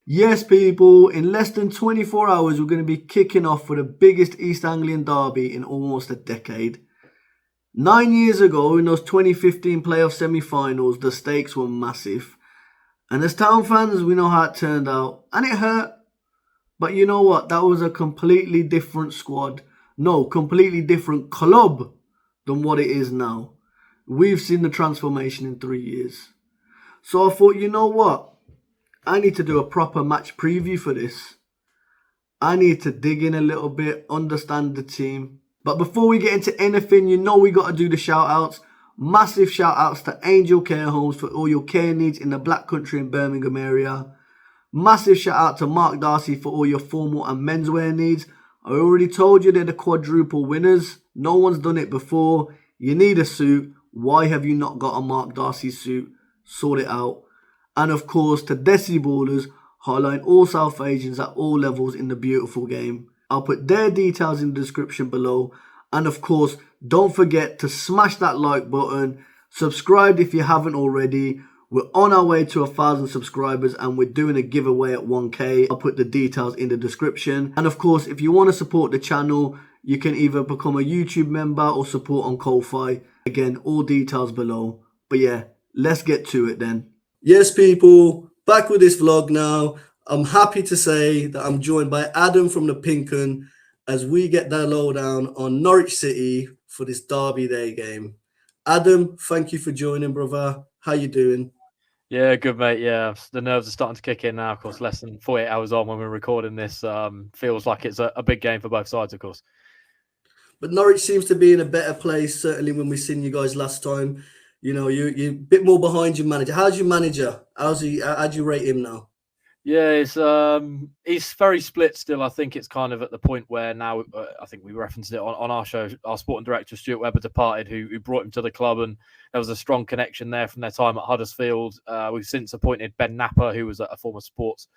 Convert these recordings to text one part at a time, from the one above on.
Yes, people, in less than 24 hours, we're going to be kicking off for the biggest East Anglian Derby in almost a decade. 9 years ago, in those 2015 playoff semi finals, the stakes were massive. And as town fans, we know how it turned out. And it hurt. But you know what? That was a completely different squad. No, completely different club than what it is now. We've seen the transformation in 3 years. So I thought, you know what? I need to do a proper match preview for this. I need to dig in a little bit, understand the team. But before we get into anything, you know we got to do the shout outs. Massive shout outs to Angel Care Homes for all your care needs in the Black Country and Birmingham area. Massive shout out to Mark Darcy for all your formal and menswear needs. I already told you they're the quadruple winners. No one's done it before. You need a suit. Why have you not got a Mark Darcy suit? Sort it out. And of course, to Desi Ballers, highlighting all South Asians at all levels in the beautiful game. I'll put their details in the description below. And of course, don't forget to smash that like button. Subscribe if you haven't already. We're on our way to 1,000 subscribers and we're doing a giveaway at 1k. I'll put the details in the description. And of course, if you want to support the channel, you can either become a YouTube member or support on Ko-Fi. Again, all details below. But yeah, let's get to it then. Yes, people, back with this vlog now. I'm happy to say that I'm joined by Adam from the PinkUn as we get the lowdown on Norwich City for this Derby Day game. Adam, thank you for joining, brother. How you doing? Yeah, good, mate. Yeah, the nerves are starting to kick in now. Of course, less than 48 hours on when we're recording this. Feels like it's a big game for both sides, of course. But Norwich seems to be in a better place, certainly when we seen you guys last time. You know, you're a bit more behind your manager. How's your manager? How'd you rate him now? Yeah, he's very split still. I think it's kind of at the point where now I think we referenced it on our show. Our sporting director Stuart Webber departed, who brought him to the club, and there was a strong connection there from their time at Huddersfield. We've since appointed Ben Napper, who was a former sports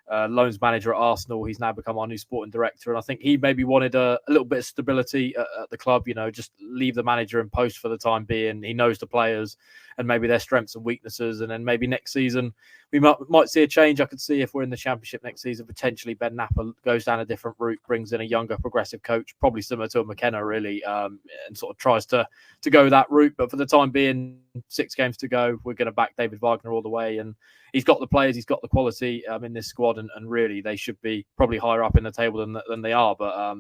loans manager at Arsenal. He's now become our new sporting director, and I think he maybe wanted a little bit of stability at the club. You know, just leave the manager in post for the time being. He knows the players and maybe their strengths and weaknesses, and then maybe next season we might see a change. I could see if we're in the Championship next season, potentially Ben Napper goes down a different route, brings in a younger, progressive coach, probably similar to a McKenna, really, and sort of tries to go that route. But for the time being, 6 games to go, we're going to back David Wagner all the way, and he's got the players, he's got the quality in this squad, and really they should be probably higher up in the table than they are. But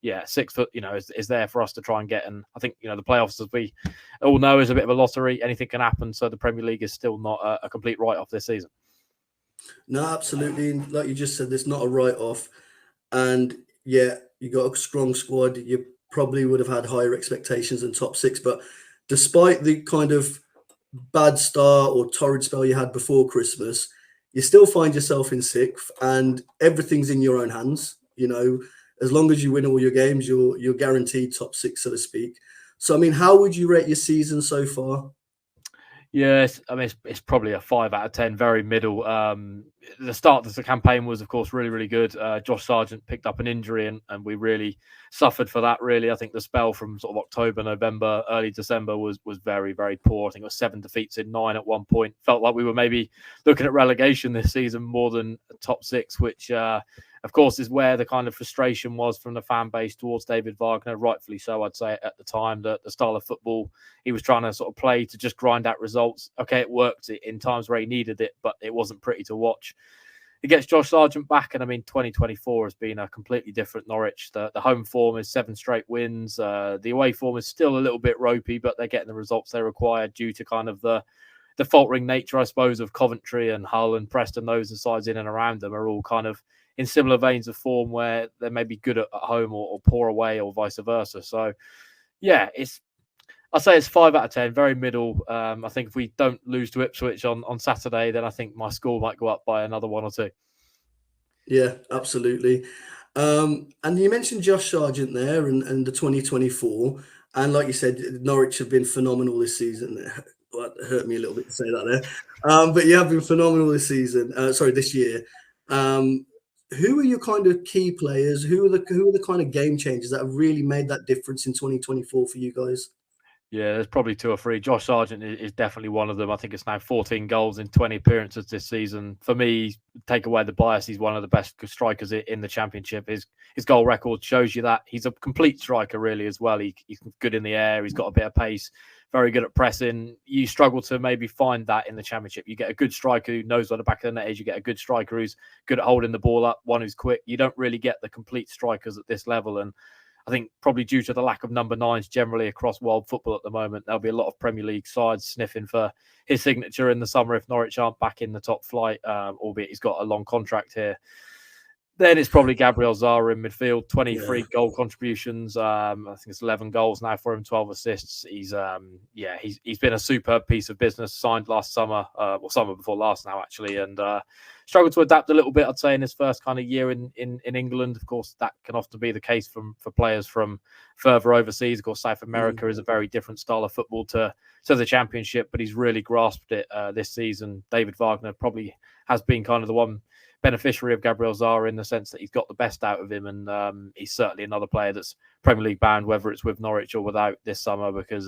yeah, 6 foot, is there for us to try and get. And I think, the playoffs, as we all know, is a bit of a lottery. Anything can happen. So the Premier League is still not a complete write-off this season. No, absolutely. Like you just said, it's not a write-off. And yeah, you got a strong squad. You probably would have had higher expectations than top 6. But despite the kind of bad start or torrid spell you had before Christmas, you still find yourself in 6th and everything's in your own hands. As long as you win all your games, you're guaranteed top 6, so to speak. So, I mean, how would you rate your season so far? Yeah, it's probably a 5 out of 10, very middle. The start of the campaign was, of course, really, really good. Josh Sargent picked up an injury, and we really suffered for that, really. I think the spell from sort of October, November, early December was very, very poor. I think it was 7 defeats in 9 at one point. Felt like we were maybe looking at relegation this season more than top 6, which of course, is where the kind of frustration was from the fan base towards David Wagner, rightfully so, I'd say, at the time. The style of football he was trying to sort of play to just grind out results. Okay, it worked in times where he needed it, but it wasn't pretty to watch. He gets Josh Sargent back, and 2024 has been a completely different Norwich. The home form is 7 straight wins. The away form is still a little bit ropey, but they're getting the results they require due to kind of the faltering nature, I suppose, of Coventry and Hull and Preston. Those the sides in and around them are all kind of in similar veins of form where they may be good at home or poor away or vice versa. So, yeah, I'd say it's 5 out of 10, very middle. I think if we don't lose to Ipswich on Saturday, then I think my score might go up by another 1 or 2. Yeah, absolutely. And you mentioned Josh Sargent there and the 2024. And like you said, Norwich have been phenomenal this season. Well, it hurt me a little bit to say that there. But you have been phenomenal this season. This year. Who are your kind of key players? Who are the kind of game changers that have really made that difference in 2024 for you guys? Yeah, there's probably two or three. Josh Sargent is definitely one of them. I think it's now 14 goals in 20 appearances this season. For me, take away the bias, he's one of the best strikers in the Championship. His goal record shows you that. He's a complete striker, really, as well. He's good in the air. He's got a bit of pace, very good at pressing. You struggle to maybe find that in the Championship. You get a good striker who knows where the back of the net is. You get a good striker who's good at holding the ball up, one who's quick. You don't really get the complete strikers at this level. And I think probably due to the lack of number nines generally across world football at the moment, there'll be a lot of Premier League sides sniffing for his signature in the summer if Norwich aren't back in the top flight, albeit he's got a long contract here. Then it's probably Gabriel Zara in midfield, 23 goal contributions. I think it's 11 goals now for him, 12 assists. He's been a superb piece of business. Signed last summer, summer before last now actually, and struggled to adapt a little bit, I'd say, in his first kind of year in England. Of course, that can often be the case for players from further overseas. Of course, South America is a very different style of football to the Championship, but he's really grasped it this season. David Wagner probably has been kind of the one beneficiary of Gabriel Zara in the sense that he's got the best out of him, and he's certainly another player that's Premier League bound, whether it's with Norwich or without this summer, because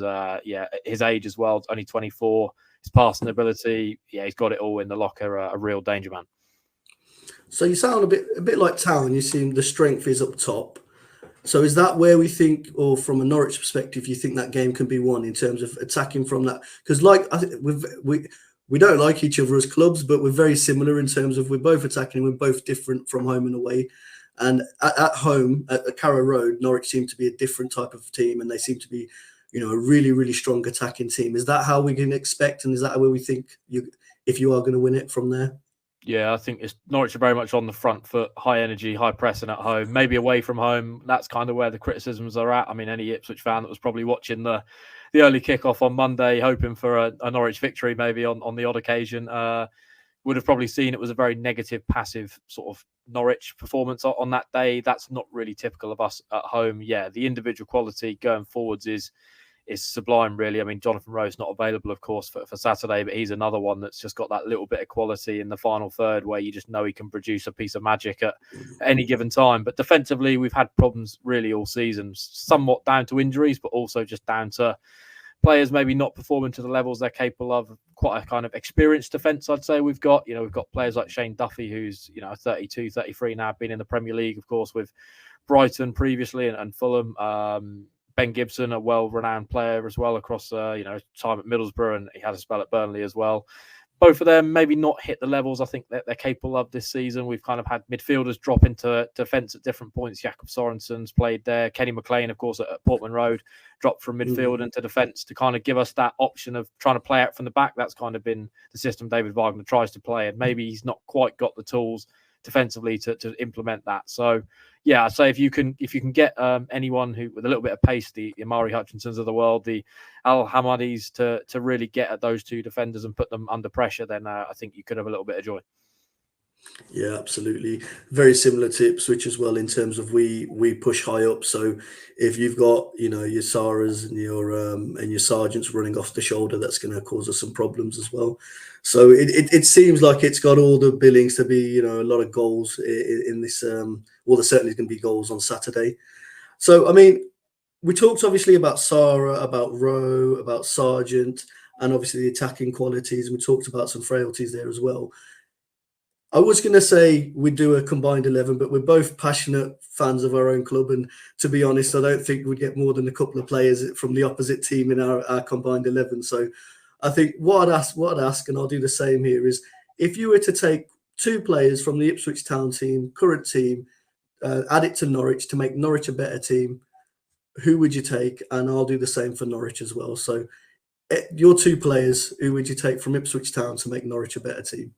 his age as well, only 24, his passing ability, he's got it all in the locker, a real danger man. So you sound a bit like Town. You seem the strength is up top. So is that where we think, or from a Norwich perspective, you think that game can be won in terms of attacking from that? Because I think we don't like each other as clubs, but we're very similar in terms of we're both attacking. We're both different from home and away. And at home, at Carrow Road, Norwich seem to be a different type of team, and they seem to be, a really, really strong attacking team. Is that how we can expect, and is that where we think if you are going to win it from there? Yeah, I think Norwich are very much on the front foot, high energy, high pressing at home, maybe away from home. That's kind of where the criticisms are at. I mean, any Ipswich fan that was probably watching the early kickoff on Monday, hoping for a Norwich victory, maybe on the odd occasion, would have probably seen it was a very negative, passive sort of Norwich performance on that day. That's not really typical of us at home. Yeah, the individual quality going forwards is sublime, really. I mean, Jonathan Rowe's not available, of course, for Saturday, but he's another one that's just got that little bit of quality in the final third where you just know he can produce a piece of magic at any given time. But defensively, we've had problems really all season, somewhat down to injuries, but also just down to players maybe not performing to the levels they're capable of. Quite a kind of experienced defence, I'd say we've got. We've got players like Shane Duffy, who's 32, 33 now, been in the Premier League, of course, with Brighton previously and Fulham. Ben Gibson, a well-renowned player as well across, time at Middlesbrough, and he had a spell at Burnley as well. Both of them maybe not hit the levels I think that they're capable of this season. We've kind of had midfielders drop into defence at different points. Jakob Sorensen's played there. Kenny McLean, of course, at Portman Road, dropped from midfield into defence to kind of give us that option of trying to play out from the back. That's kind of been the system David Wagner tries to play, and maybe he's not quite got the tools defensively to implement that. So yeah, I'd say if you can get anyone who with a little bit of pace, the Amari Hutchinsons of the world, the Al Hamadis, to really get at those two defenders and put them under pressure, then I think you could have a little bit of joy. Yeah, absolutely. Very similar to Ipswich as well in terms of we push high up. So if you've got your Saras and your Sargents running off the shoulder, that's going to cause us some problems as well. So it seems like it's got all the billings to be a lot of goals in this. There certainly is going to be goals on Saturday. So I mean, we talked obviously about Sara, about Rowe, about Sargent, and obviously the attacking qualities. And we talked about some frailties there as well. I was going to say we'd do a combined 11, but we're both passionate fans of our own club. And to be honest, I don't think we'd get more than a couple of players from the opposite team in our combined 11. So I think what I'd ask, and I'll do the same here, is if you were to take two players from the Ipswich Town team, current team, add it to Norwich to make Norwich a better team, who would you take? And I'll do the same for Norwich as well. So your two players, who would you take from Ipswich Town to make Norwich a better team?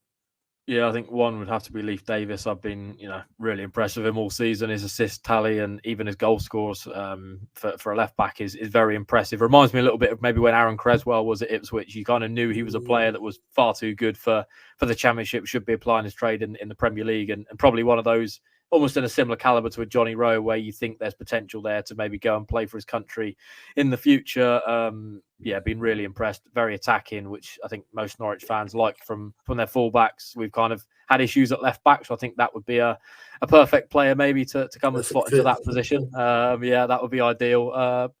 Yeah, I think one would have to be Leif Davis. I've been, really impressed with him all season. His assist tally and even his goal scores for a left back is very impressive. Reminds me a little bit of maybe when Aaron Creswell was at Ipswich. You kind of knew he was a player that was far too good for the Championship. Should be applying his trade in the Premier League, and probably one of those almost in a similar caliber to a Johnny Rowe, where you think there's potential there to maybe go and play for his country in the future. Been really impressed. Very attacking, which I think most Norwich fans like from their fullbacks. We've kind of had issues at left back, so I think that would be a perfect player maybe to come and slot into that position. That would be ideal.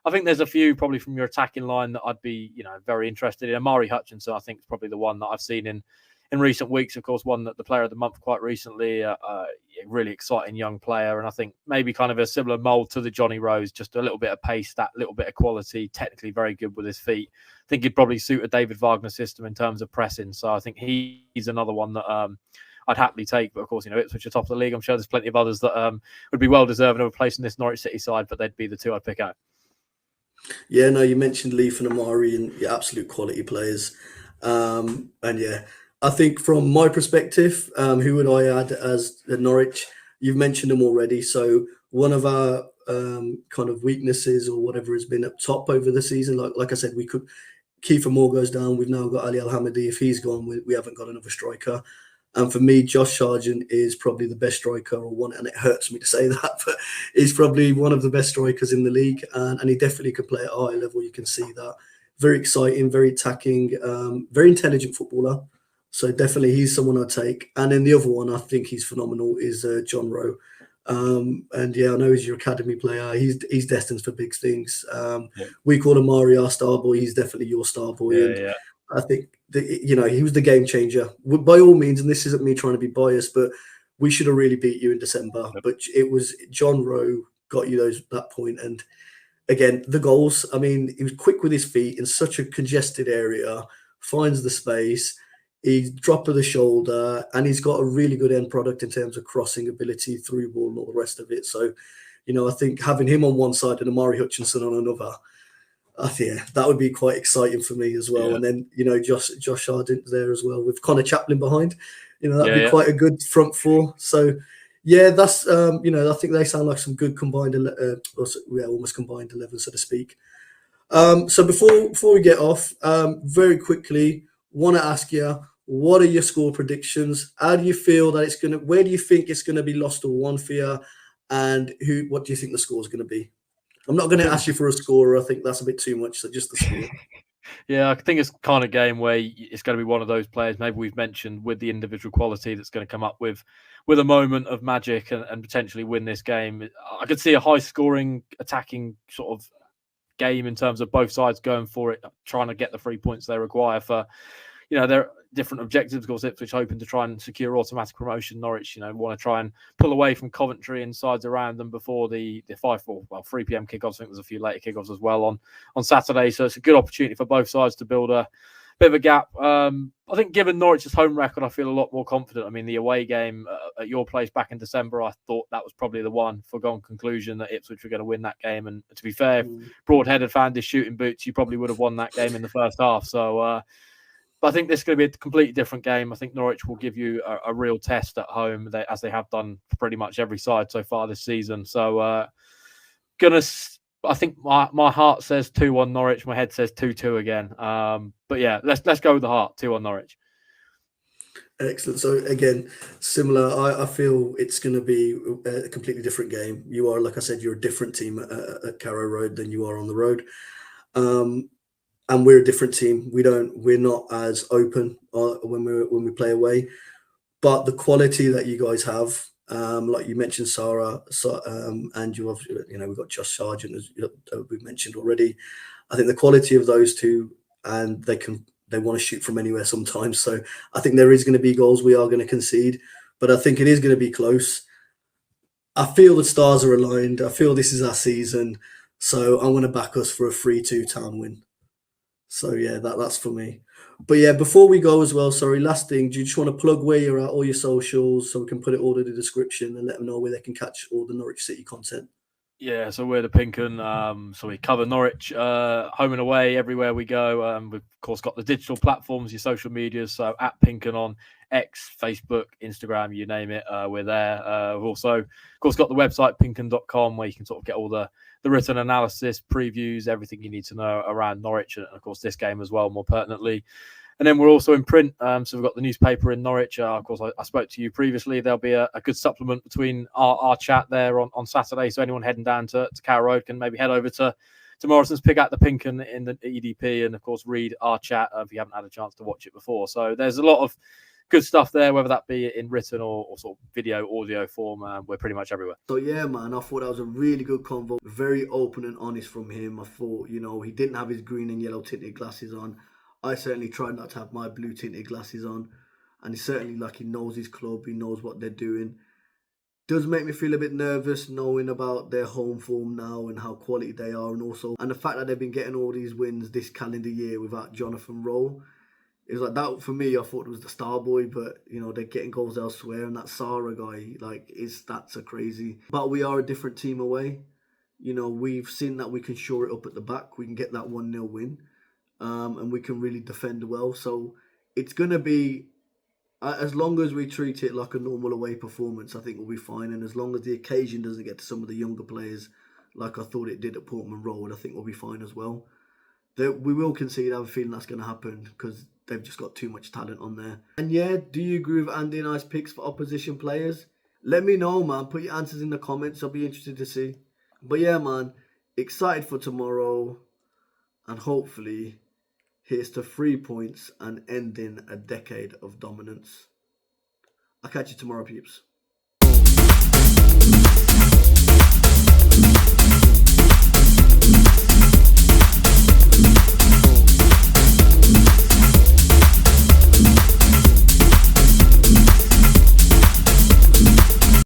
I think there's a few probably from your attacking line that I'd be, very interested in. Amari Hutchinson, I think, is probably the one that I've seen in recent weeks. Of course, one that the player of the month quite recently, really exciting young player. And I think maybe kind of a similar mould to the Johnny Rose, just a little bit of pace, that little bit of quality, technically very good with his feet. I think he'd probably suit a David Wagner system in terms of pressing. So I think he's another one that I'd happily take. But of course, Ipswich are top of the league. I'm sure there's plenty of others that would be well deserving of a place in this Norwich City side, but they'd be the two I'd pick out. Yeah, no, you mentioned Leaf and Amari and absolute quality players. And yeah, I think from my perspective, who would I add as Norwich? You've mentioned them already. So one of our kind of weaknesses or whatever has been up top over the season. Like I said, we could. Kiefer Moore goes down. We've now got Ali Al-Hamidi. If he's gone, we haven't got another striker. And for me, Josh Sargent is probably the best striker, or one, and it hurts me to say that, but he's probably one of the best strikers in the league, and he definitely can play at a high level. You can see that. Very exciting, very attacking, very intelligent footballer. So definitely he's someone I'd take. And then the other one I think he's phenomenal is John Rowe. And yeah, I know he's your academy player. He's destined for big things. We call him our star boy. He's definitely your star boy. Yeah. I think he was the game changer. By all means, and this isn't me trying to be biased, but we should have really beat you in December. But it was John Rowe got you that point. And again, the goals. I mean, he was quick with his feet in such a congested area, finds the space. He's drop of the shoulder, and he's got a really good end product in terms of crossing ability, through ball, and all the rest of it. So, I think having him on one side and Amari Hutchinson on another, that would be quite exciting for me as well. Yeah. And then, Josh Sargent there as well with Connor Chaplin behind. That'd be quite a good front four. So, yeah, that's, I think they sound like some good combined, almost combined 11, so to speak. So before we get off, very quickly, want to ask you, what are your score predictions? How do you feel that where do you think it's going to be lost or won for you? And what do you think the score is going to be? I'm not going to ask you for a score. I think that's a bit too much. So just the score. Yeah, I think it's kind of game where it's going to be one of those players, maybe we've mentioned, with the individual quality that's going to come up with a moment of magic and potentially win this game. I could see a high scoring, attacking sort of game in terms of both sides going for it, trying to get the 3 points they require for, there are different objectives. Of course, Ipswich hoping to try and secure automatic promotion. Norwich, want to try and pull away from Coventry and sides around them before the 3 p.m. kickoffs. I think there's a few later kickoffs as well on Saturday. So it's a good opportunity for both sides to build a bit of a gap. I think given Norwich's home record, I feel a lot more confident. I mean, the away game at your place back in December, I thought that was probably the one foregone conclusion that Ipswich were going to win that game. And to be fair, Broadhead found his shooting boots, you probably would have won that game in the first half. So, but I think this is going to be a completely different game. I think Norwich will give you a real test at home, as they have done for pretty much every side so far this season. So, I think my heart says 2-1 Norwich. My head says 2-2 again. But yeah, let's go with the heart. 2-1 Norwich. Excellent. So again, similar. I feel it's going to be a completely different game. You are, like I said, you're a different team at Carrow Road than you are on the road. And we're a different team. We're not as open when we play away. But the quality that you guys have, like you mentioned, Sarah, and we've got Josh Sargent, as we've mentioned already. I think the quality of those two, and they want to shoot from anywhere sometimes. So I think there is going to be goals we are going to concede, but I think it is going to be close. I feel the stars are aligned. I feel this is our season. So I'm going to back us for a 3-2 town win. So yeah, that's for me. But yeah, before we go as well, sorry, last thing, do you just want to plug where you're at, all your socials, so we can put it all in the description and let them know where they can catch all the Norwich City content? Yeah, so we're the PinkUn. So we cover Norwich home and away everywhere we go. We've of course got the digital platforms, your social medias. So at PinkUn on X, Facebook, Instagram, you name it, we're there. We've also, of course, got the website pinkun.com where you can sort of get all the written analysis, previews, everything you need to know around Norwich, and of course this game as well, more pertinently. And then we're also in print. So we've got the newspaper in Norwich. Of course, I spoke to you previously. There'll be a good supplement between our chat there on Saturday. So anyone heading down to Carrow Road can maybe head over to Morrison's, pick out the PinkUn in the EDP, and of course read our chat if you haven't had a chance to watch it before. So there's a lot of good stuff there, whether that be in written or sort of video, audio form. We're pretty much everywhere. So yeah, man, I thought that was a really good convo. Very open and honest from him. I thought, he didn't have his green and yellow tinted glasses on. I certainly tried not to have my blue tinted glasses on. And he certainly, he knows his club. He knows what they're doing. Does make me feel a bit nervous knowing about their home form now and how quality they are, and the fact that they've been getting all these wins this calendar year without Jonathan Rowe. It was that for me. I thought it was the star boy, but they're getting goals elsewhere, and that Sarah guy, his stats are crazy. But we are a different team away. We've seen that we can shore it up at the back. We can get that 1-0 win, and we can really defend well. So it's gonna be. As long as we treat it like a normal away performance, I think we'll be fine. And as long as the occasion doesn't get to some of the younger players, like I thought it did at Portman Road, I think we'll be fine as well. We will concede. I have a feeling that's going to happen because they've just got too much talent on there. And yeah, do you agree with Andy and I's picks for opposition players? Let me know, man. Put your answers in the comments. I'll be interested to see. But yeah, man, excited for tomorrow. And hopefully, here's to 3 points and ending a decade of dominance. I'll catch you tomorrow, peeps.